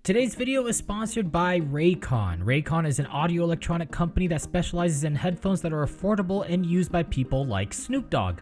Today's video is sponsored by Raycon. Raycon is an audio electronic company that specializes in headphones that are affordable and used by people like Snoop Dogg.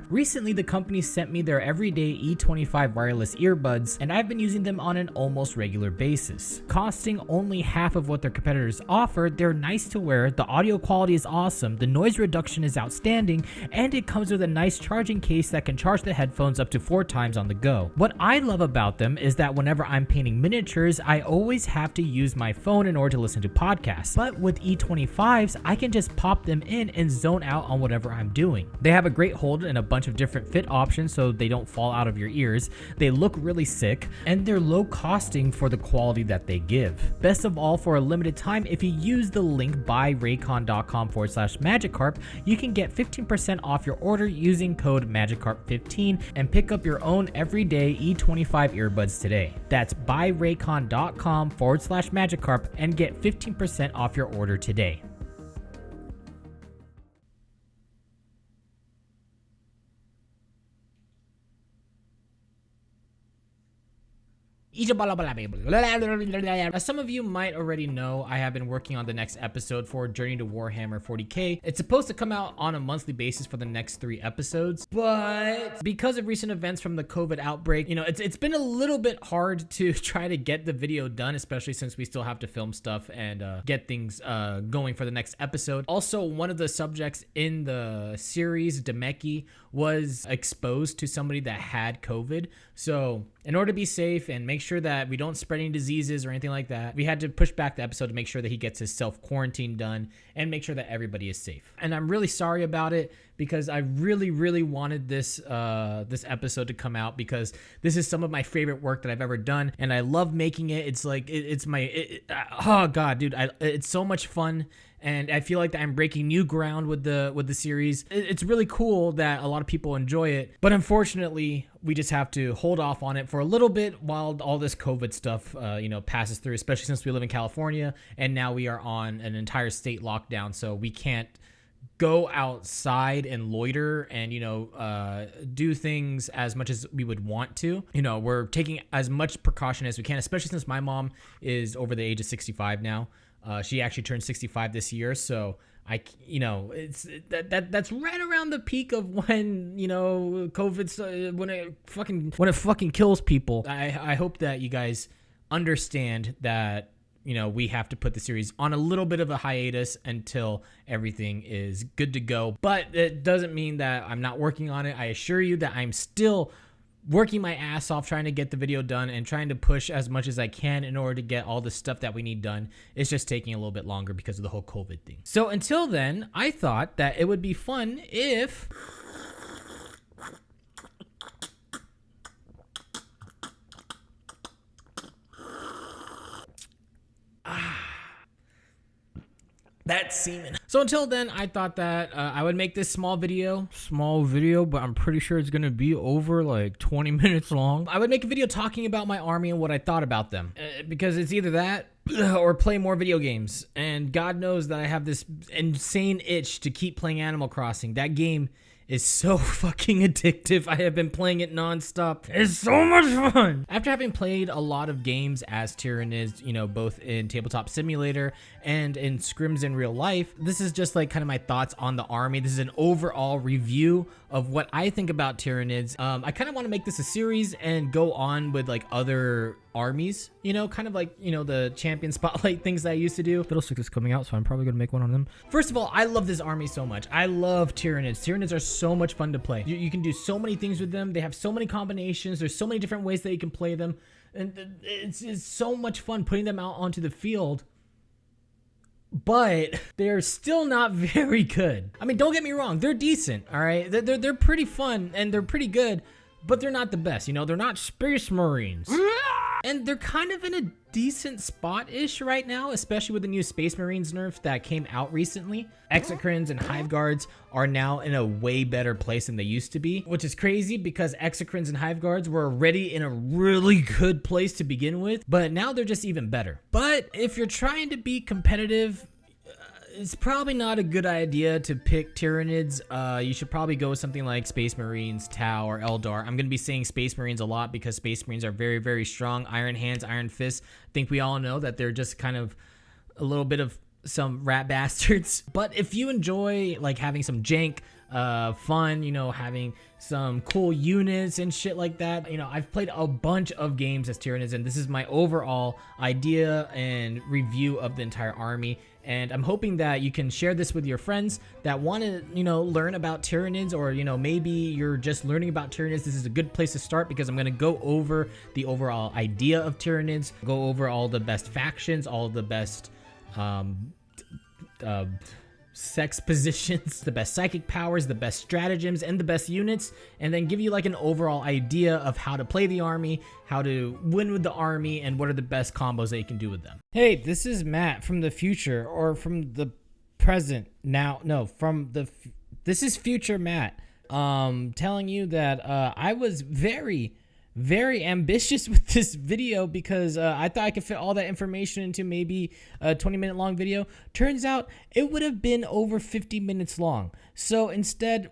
Recently, the company sent me their everyday E25 wireless earbuds, and I've been using them on an almost regular basis. Costing only half of what their competitors offer, they're nice to wear, the audio quality is awesome, the noise reduction is outstanding, and it comes with a nice charging case that can charge the headphones up to 4 times on the go. What I love about them is that whenever I'm painting miniatures, I always have to use my phone in order to listen to podcasts. But with E25s, I can just pop them in and zone out on whatever I'm doing. They have a great hold and a bunch of different fit options so they don't fall out of your ears. They look really sick, and they're low costing for the quality that they give. Best of all, for a limited time, if you use the link buyraycon.com/magiccarp, you can get 15% off your order using code magiccarp15 and pick up your own everyday E25 earbuds today. That's buyraycon.com/magiccarp and get 15% off your order today. As some of you might already know, I have been working on the next episode for Journey to Warhammer 40k. It's supposed to come out on a monthly basis for the next 3 episodes, but because of recent events from the COVID outbreak, it's been a little bit hard to try to get the video done, especially since we still have to film stuff and get things going for the next episode. Also, one of the subjects in the series, Demeki, was exposed to somebody that had COVID. So in order to be safe and make sure that we don't spread any diseases or anything like that, we had to push back the episode to make sure that he gets his self-quarantine done and make sure that everybody is safe. And I'm really sorry about it because I really wanted this episode to come out because this is some of my favorite work that I've ever done, and I love making it. It's like oh god, dude, it's so much fun. And I feel like that I'm breaking new ground with the series. It's really cool that a lot of people enjoy it, but unfortunately, we just have to hold off on it for a little bit while all this COVID stuff, passes through. Especially since we live in California, and now we are on an entire state lockdown, so we can't go outside and loiter and do things as much as we would want to. We're taking as much precaution as we can, especially since my mom is over the age of 65 now. She actually turned 65 this year, so it's that's right around the peak of when COVID, when it fucking kills people. I hope that you guys understand that we have to put the series on a little bit of a hiatus until everything is good to go. But it doesn't mean that I'm not working on it. I assure you that I'm still working my ass off trying to get the video done and trying to push as much as I can in order to get all the stuff that we need done. It's just taking a little bit longer because of the whole COVID thing. So until then, I thought that it would be fun if that's semen. So until then, I thought that I would make this small video, but I'm pretty sure it's gonna be over like 20 minutes long. I would make a video talking about my army and what I thought about them, because it's either that or play more video games. And God knows that I have this insane itch to keep playing Animal Crossing. That game is so fucking addictive. I have been playing it nonstop. It's so much fun. After having played a lot of games as Tyranids, both in Tabletop Simulator and in scrims in real life, this is just like kind of my thoughts on the army. This is an overall review of what I think about Tyranids. I kind of want to make this a series and go on with like other armies, kind of like, the champion spotlight things that I used to do. Fiddlestick is coming out, so I'm probably gonna make one on them. First of all, I love this army so much. I love Tyranids. Tyranids are so much fun to play. You can do so many things with them. They have so many combinations. There's so many different ways that you can play them, and it's so much fun putting them out onto the field. But they're still not very good. I mean, don't get me wrong, they're decent, all right? They're pretty fun and they're pretty good, but they're not the best. They're not Space Marines. And they're kind of in a decent spot-ish right now, especially with the new Space Marines nerf that came out recently. Exocrines and Hive Guards are now in a way better place than they used to be, which is crazy because Exocrines and Hive Guards were already in a really good place to begin with, but now they're just even better. But if you're trying to be competitive, it's probably not a good idea to pick Tyranids. You should probably go with something like Space Marines, Tau, or Eldar. I'm going to be saying Space Marines a lot because Space Marines are very, very strong. Iron hands, iron fists. I think we all know that they're just kind of a little bit of some rat bastards. But if you enjoy like having some jank, fun, you know, having some cool units and shit like that, you know, I've played a bunch of games as Tyranids, and this is my overall idea and review of the entire army. And I'm hoping that you can share this with your friends that want to, you know, learn about Tyranids, or, you know, maybe you're just learning about Tyranids. This is a good place to start because I'm going to go over the overall idea of Tyranids, go over all the best factions, all the best sex positions, the best psychic powers, the best stratagems, and the best units, and then give you like an overall idea of how to play the army, how to win with the army, and what are the best combos that you can do with them. Hey, this is Matt from the future, or from the present now. No, this is future Matt, telling you that I was very ambitious with this video because I thought I could fit all that information into maybe a 20-minute long video. Turns out it would have been over 50 minutes long. So instead,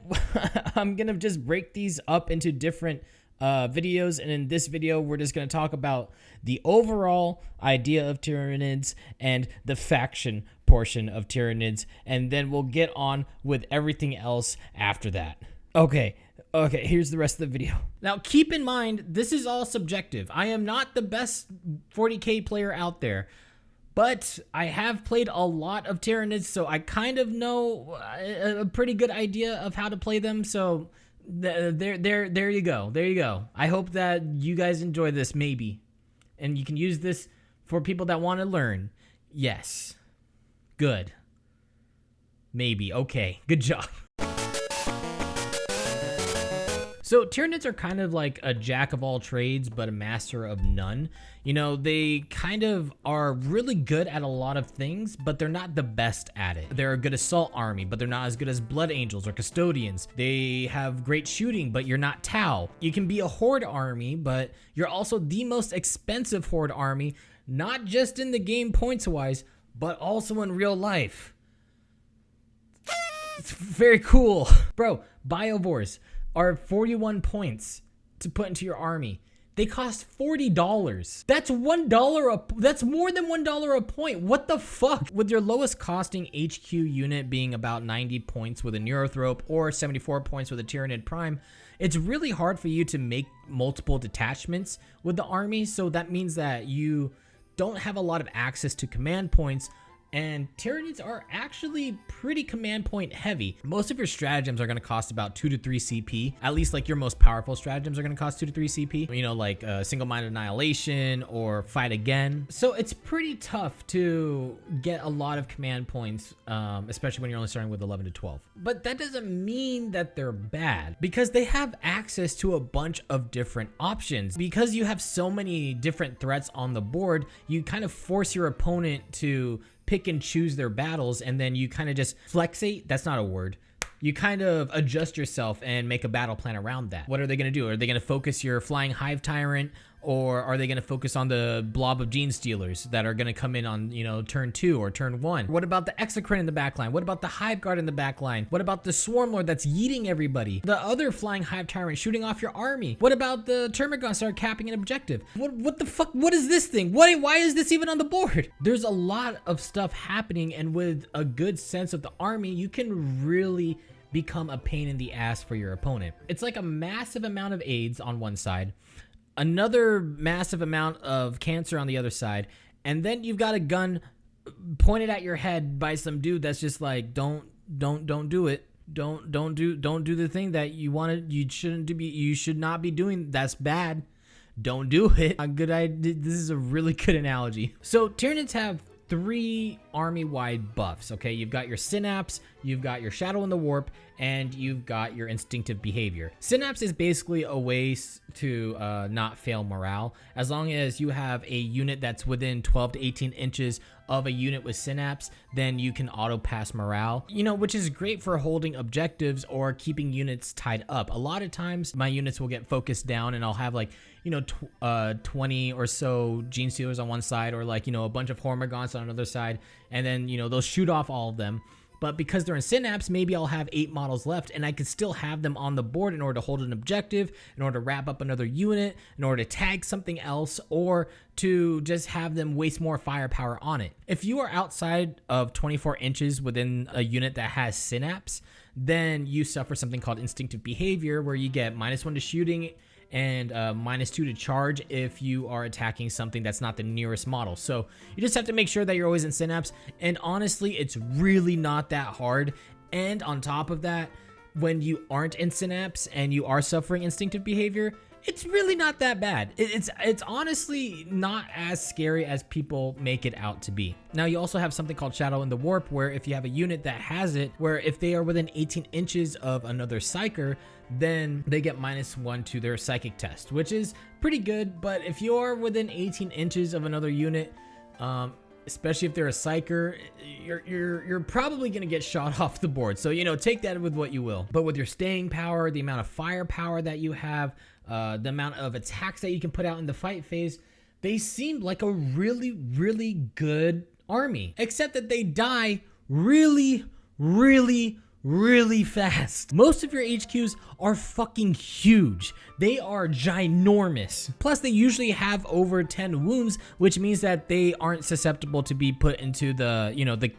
I'm gonna just break these up into different videos, and in this video we're just gonna talk about the overall idea of Tyranids and the faction portion of Tyranids, and then we'll get on with everything else after that. Okay, here's the rest of the video. Now, keep in mind, this is all subjective. I am not the best 40k player out there, but I have played a lot of Tyranids, so I kind of know a pretty good idea of how to play them. So there you go. There you go. I hope that you guys enjoy this, maybe, and you can use this for people that want to learn. Yes. Good. Maybe. Okay. Good job. So Tyranids are kind of like a jack of all trades, but a master of none. You know, they kind of are really good at a lot of things, but they're not the best at it. They're a good assault army, but they're not as good as Blood Angels or Custodians. They have great shooting, but you're not Tau. You can be a Horde army, but you're also the most expensive Horde army, not just in the game points-wise, but also in real life. It's very cool. Bro, Biovores are 41 points to put into your army. They cost $40. That's that's more than $1 a point. What the fuck? With your lowest costing HQ unit being about 90 points with a Neurothrope or 74 points with a Tyranid Prime, it's really hard for you to make multiple detachments with the army. So that means that you don't have a lot of access to command points. And Tyranids are actually pretty command point heavy. Most of your stratagems are going to cost about 2 to 3 CP. At least like your most powerful stratagems are going to cost 2 to 3 CP. You know, like single-minded annihilation or fight again. So it's pretty tough to get a lot of command points, especially when you're only starting with 11 to 12. But that doesn't mean that they're bad, because they have access to a bunch of different options. Because you have so many different threats on the board, you kind of force your opponent to pick and choose their battles, and then you kind of just flexate. That's not a word. You kind of adjust yourself and make a battle plan around that. What are they going to do? Are they going to focus your Flying Hive Tyrant, or are they going to focus on the blob of Gene Stealers that are going to come in on, you know, turn 2 or turn 1? What about the Exocrine in the backline? What about the Hive Guard in the backline? What about the Swarm Lord that's yeeting everybody? The other Flying Hive Tyrant shooting off your army? What about the termagant start capping an objective? What the fuck? What is this thing? Why is this even on the board? There's a lot of stuff happening, and with a good sense of the army, you can really become a pain in the ass for your opponent. It's like a massive amount of aids on one side, another massive amount of cancer on the other side, and then you've got a gun pointed at your head by some dude that's just like, don't do it. Don't do the thing that you wanted. You should not be doing. That's bad. Don't do it. A good idea. This is a really good analogy. So Tyranids have 3 army-wide buffs, okay? You've got your Synapse, you've got your Shadow in the Warp, and you've got your instinctive behavior. Synapse is basically a way to not fail morale. As long as you have a unit that's within 12 to 18 inches of a unit with Synapse, then you can auto pass morale, you know, which is great for holding objectives or keeping units tied up. A lot of times my units will get focused down and I'll have like, you know, 20 or so Gene Stealers on one side, or like, you know, a bunch of Hormagaunts on another side, and then, you know, they'll shoot off all of them. But because they're in Synapse, maybe I'll have 8 models left, and I could still have them on the board in order to hold an objective, in order to wrap up another unit, in order to tag something else, or to just have them waste more firepower on it. If you are outside of 24 inches within a unit that has Synapse, then you suffer something called instinctive behavior, where you get -1 to shooting and -2 to charge if you are attacking something that's not the nearest model. So you just have to make sure that you're always in Synapse, and honestly, it's really not that hard. And on top of that, when you aren't in Synapse and you are suffering instinctive behavior, it's really not that bad. It's honestly not as scary as people make it out to be. Now, you also have something called Shadow in the Warp, where if you have a unit that has it, where if they are within 18 inches of another Psyker, then they get -1 to their Psychic test, which is pretty good. But if you're within 18 inches of another unit, especially if they're a Psyker, you're probably gonna get shot off the board. So, you know, take that with what you will. But with your staying power, the amount of firepower that you have, the amount of attacks that you can put out in the fight phase, they seem like a really, really good army. Except that they die really, really, really fast. Most of your HQs are fucking huge. They are ginormous. Plus, they usually have over 10 wounds, which means that they aren't susceptible to be put into the, you know, the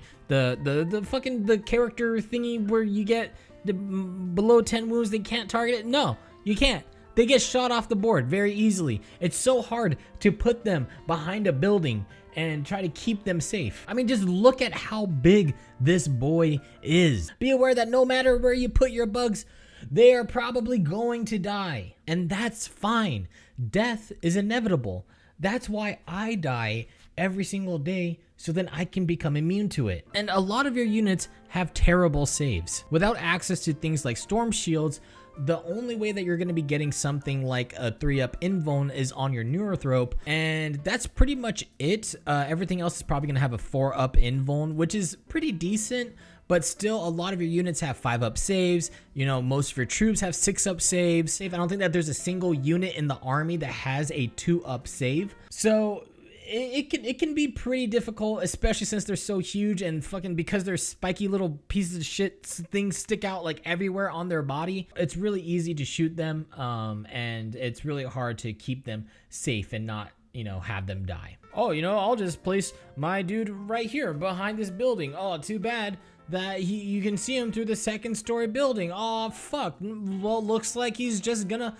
fucking the character thingy where you get below 10 wounds, they can't target it. No, you can't. They get shot off the board very easily. It's so hard to put them behind a building and try to keep them safe. I mean, just look at how big this boy is. Be aware that no matter where you put your bugs, they are probably going to die. And that's fine. Death is inevitable. That's why I die every single day, so then I can become immune to it. And a lot of your units have terrible saves. Without access to things like storm shields, the only way that you're going to be getting something like a 3-up invuln is on your Neurothrope, and that's pretty much it. Everything else is probably going to have a 4-up invuln, which is pretty decent, but still a lot of your units have 5-up saves. You know, most of your troops have 6-up saves. I don't think that there's a single unit in the army that has a 2-up save. So it can be pretty difficult, especially since they're so huge, and fucking because they're spiky little pieces of shit, things stick out like everywhere on their body. It's really easy to shoot them, and it's really hard to keep them safe and not, you know, have them die. Oh, you know, I'll just place my dude right here behind this building. Oh, too bad that you can see him through the 2nd-story building. Oh, fuck. Well, looks like he's just gonna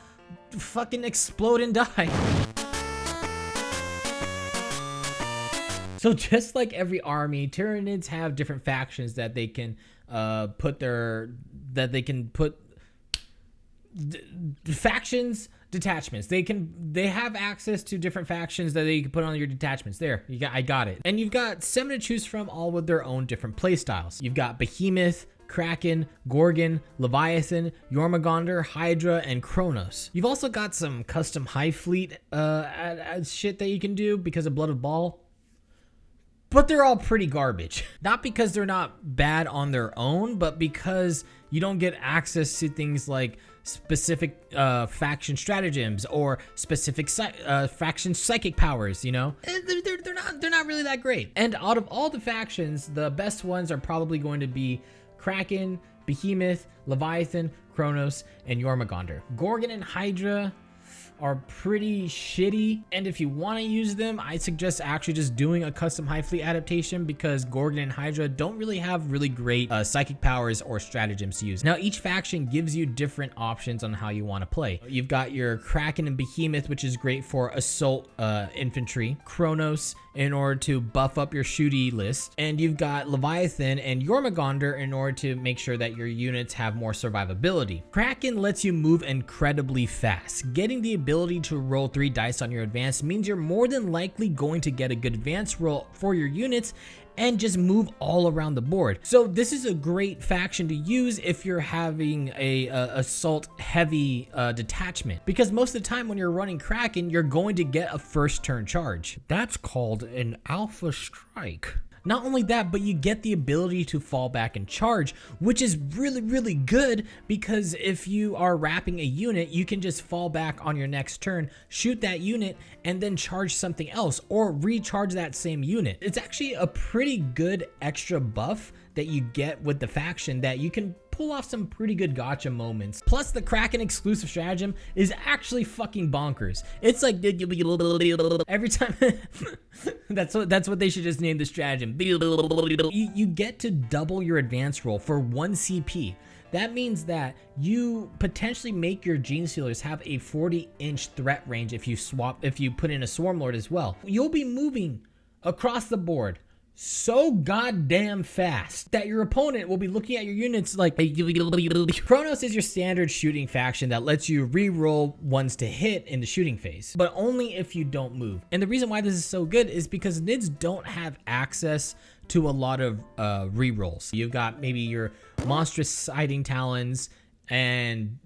fucking explode and die. So just like every army, Tyranids have different factions that they can factions, detachments. They have access to different factions that they can put on your detachments. There, I got it. And you've got 7 to choose from, all with their own different play styles. You've got Behemoth, Kraken, Gorgon, Leviathan, Jormungandr, Hydra, and Kronos. You've also got some custom Hive Fleet shit that you can do because of Blood of Baal. But they're all pretty garbage. Not because they're not bad on their own, but because you don't get access to things like specific faction stratagems or specific faction psychic powers, you know? They're not really that great. And out of all the factions, the best ones are probably going to be Kraken, Behemoth, Leviathan, Kronos, and Jormungandr. Gorgon and Hydra are pretty shitty, and if you want to use them, I suggest actually just doing a custom Hive Fleet adaptation, because Gorgon and Hydra don't really have really great psychic powers or stratagems to use. Now, each faction gives you different options on how you want to play. You've got your Kraken and Behemoth, which is great for assault infantry, Kronos in order to buff up your shooty list, and you've got Leviathan and Jormungandr in order to make sure that your units have more survivability. Kraken lets you move incredibly fast. Getting the ability to roll 3 dice on your advance means you're more than likely going to get a good advance roll for your units and just move all around the board. So this is a great faction to use if you're having a assault heavy detachment, because most of the time when you're running Kraken, you're going to get a first turn charge. That's called an alpha strike. Not only that, but you get the ability to fall back and charge, which is really, really good, because if you are wrapping a unit, you can just fall back on your next turn, shoot that unit, and then charge something else or recharge that same unit. It's actually a pretty good extra buff that you get with the faction that you can pull off some pretty good gotcha moments. Plus, the Kraken exclusive stratagem is actually fucking bonkers. It's like every time that's what they should just name the stratagem. You get to double your advance roll for 1 CP. That means that you potentially make your Gene Stealers have a 40-inch threat range if you put in a Swarm Lord as well. You'll be moving across the board so goddamn fast that your opponent will be looking at your units like... Kronos is your standard shooting faction that lets you re-roll ones to hit in the shooting phase, but only if you don't move. And the reason why this is so good is because Nids don't have access to a lot of re-rolls. You've got maybe your monstrous Sighting Talons and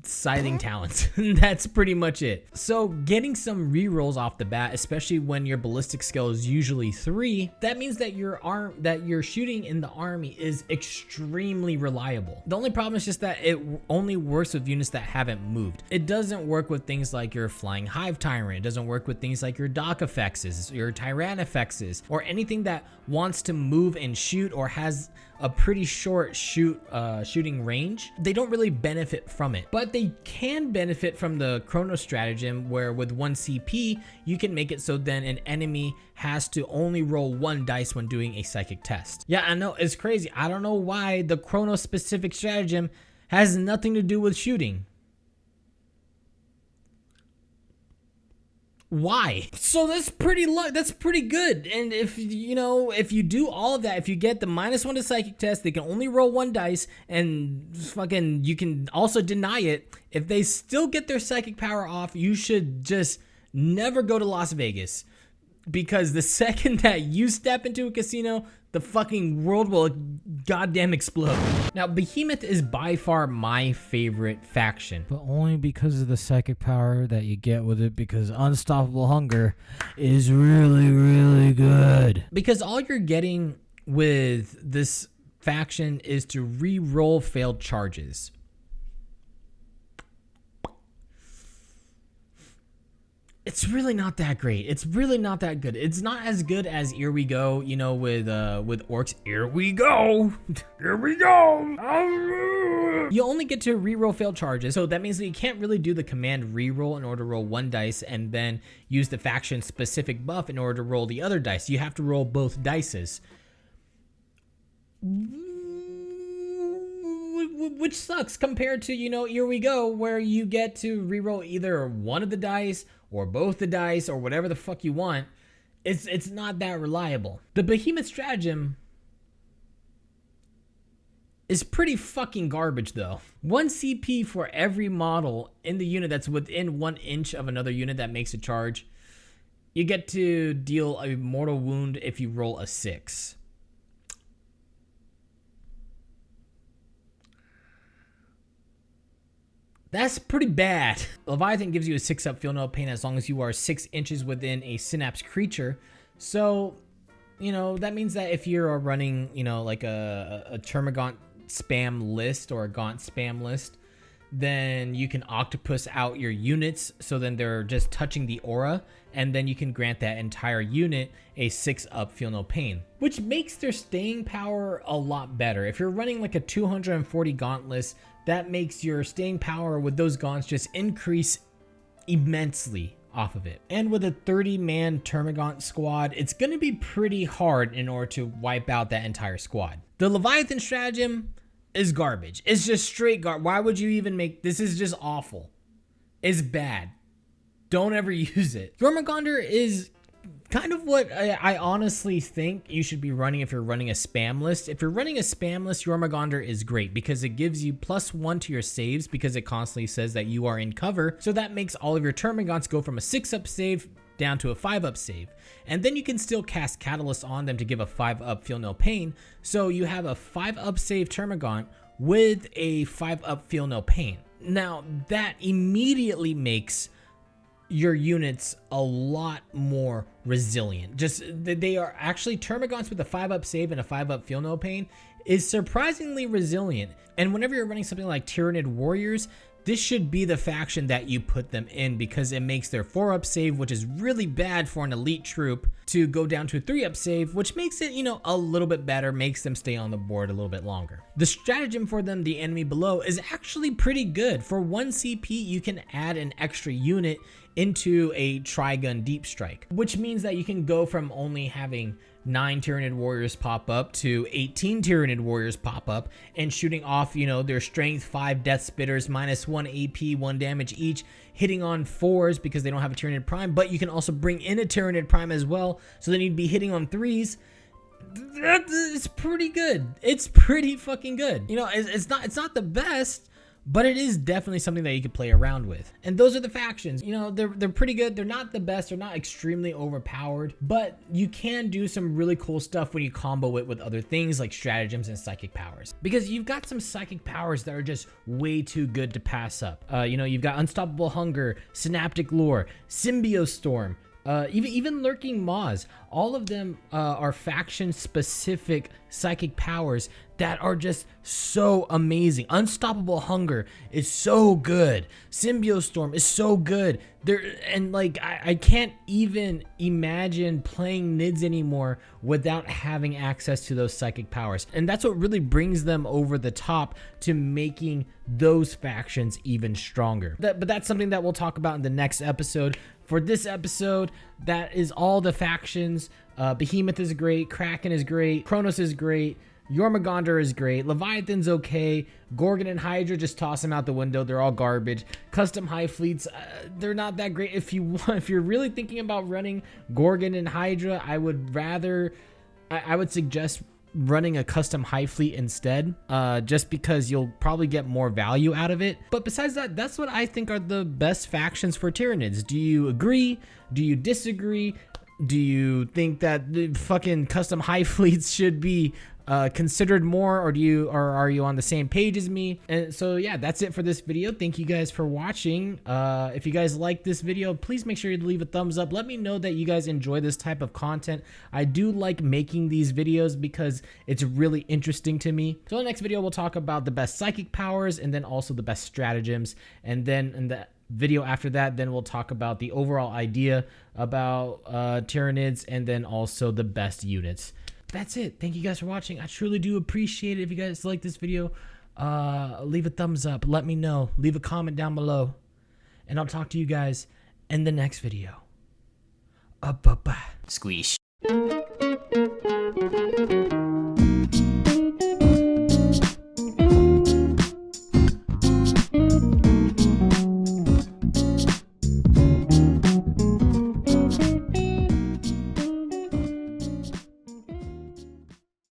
Scything Talons. That's pretty much it. So getting some rerolls off the bat, especially when your ballistic skill is usually 3, that means that your shooting in the army is extremely reliable. The only problem is just that it only works with units that haven't moved. It doesn't work with things like your Flying Hive Tyrant. It doesn't work with things like your Dock Effects, your Tyrannifexes, or anything that wants to move and shoot or has a pretty short shooting range. They don't really benefit from it, but they can benefit from the Chronos stratagem, where with 1 CP you can make it so then an enemy has to only roll 1 dice when doing a psychic test. Yeah, I know, it's crazy. I don't know why the Chronos specific stratagem has nothing to do with shooting. Why? So that's pretty good. And if you do all of that, if you get the -1 to psychic test, they can only roll 1 dice, and fucking you can also deny it. If they still get their psychic power off, you should just never go to Las Vegas, because the second that you step into a casino, the fucking world will goddamn explode. Now, Behemoth is by far my favorite faction, but only because of the psychic power that you get with it, because Unstoppable Hunger is really, really good. Because all you're getting with this faction is to re-roll failed charges. It's really not that great. It's really not that good. It's not as good as Here We Go, with orcs. Here we go. Here we go. You only get to reroll failed charges, so that means that you can't really do the command reroll in order to roll 1 dice and then use the faction specific buff in order to roll the other dice. You have to roll both dices, which sucks compared to, Here We Go, where you get to reroll either one of the dice or both the dice or whatever the fuck you want. It's not that reliable. The Behemoth stratagem is pretty fucking garbage though. 1 CP for every model in the unit that's within 1 inch of another unit that makes a charge. You get to deal a mortal wound if you roll a 6. That's pretty bad. Leviathan gives you a 6-up feel no pain as long as you are 6 inches within a synapse creature. So, that means that if you're running, like a termagant spam list or a gaunt spam list, then you can octopus out your units so then they're just touching the aura, and then you can grant that entire unit a 6-up feel no pain, which makes their staying power a lot better. If you're running like a 240 gaunt list, that makes your staying power with those gaunts just increase immensely off of it. And with a 30-man termagant squad, it's going to be pretty hard in order to wipe out that entire squad. The Leviathan stratagem is garbage. It's just straight garbage. Why would you even make this? Is just awful. It's bad. Don't ever use it. Jormungandr is kind of what I honestly think you should be running if you're running a spam list. If you're running a spam list, Jormungandr is great because it gives you +1 to your saves because it constantly says that you are in cover. So that makes all of your termagants go from a 6-up save down to a 5-up save. And then you can still cast Catalyst on them to give a 5-up Feel No Pain. So you have a 5-up save termagant with a 5-up Feel No Pain. Now that immediately makes your units a lot more resilient. Just they are actually termagants with a 5-up save and a 5-up Feel No Pain is surprisingly resilient. And whenever you're running something like Tyranid warriors, this should be the faction that you put them in because it makes their 4-up save, which is really bad for an elite troop, to go down to a 3-up save, which makes it, you know, a little bit better, makes them stay on the board a little bit longer. The stratagem for them, the enemy below, is actually pretty good. For 1 CP, you can add an extra unit into a Trigun Deep Strike, which means that you can go from only having 9 Tyranid warriors pop up to 18 Tyranid warriors pop up and shooting off, you know, their strength 5 death spitters, -1 AP, 1 damage each, hitting on 4s because they don't have a Tyranid prime, but you can also bring in a Tyranid prime as well, so then you'd be hitting on 3s. It's pretty good. It's pretty fucking good. You know, it's not the best, but it is definitely something that you could play around with. And those are the factions. You know, they're pretty good. They're not the best. They're not extremely overpowered, but you can do some really cool stuff when you combo it with other things like stratagems and psychic powers. Because you've got some psychic powers that are just way too good to pass up. You know, you've got Unstoppable Hunger, Synaptic Lure, Symbiostorm, even Lurking Maws. All of them are faction-specific psychic powers that are just so amazing. Unstoppable Hunger is so good. Symbiostorm is so good. And like I can't even imagine playing Nids anymore without having access to those psychic powers. And that's what really brings them over the top to making those factions even stronger. But that's something that we'll talk about in the next episode. For this episode, that is all the factions. Behemoth is great, Kraken is great, Kronos is great, Jormungandr is great, Leviathan's okay, Gorgon and Hydra, just toss them out the window, they're all garbage. Custom Hive Fleets, they're not that great. If you're really thinking about running Gorgon and Hydra, I would suggest running a custom Hive Fleet instead, just because you'll probably get more value out of it. But besides that, that's what I think are the best factions for Tyranids. Do you agree? Do you disagree? Do you think that the fucking custom Hive Fleets should be considered more, or are you on the same page as me? And so yeah, that's it for this video. Thank you guys for watching. If you guys like this video, please make sure you leave a thumbs up. Let me know that you guys enjoy this type of content. I do like making these videos because it's really interesting to me. So in the next video, we'll talk about the best psychic powers and then also the best stratagems, and then in the video after that, then we'll talk about the overall idea about Tyranids and then also the best units. That's it. Thank you guys for watching. I truly do appreciate it. If you guys like this video, leave a thumbs up. Let me know. Leave a comment down below. And I'll talk to you guys in the next video. Bye-bye. Squeeze.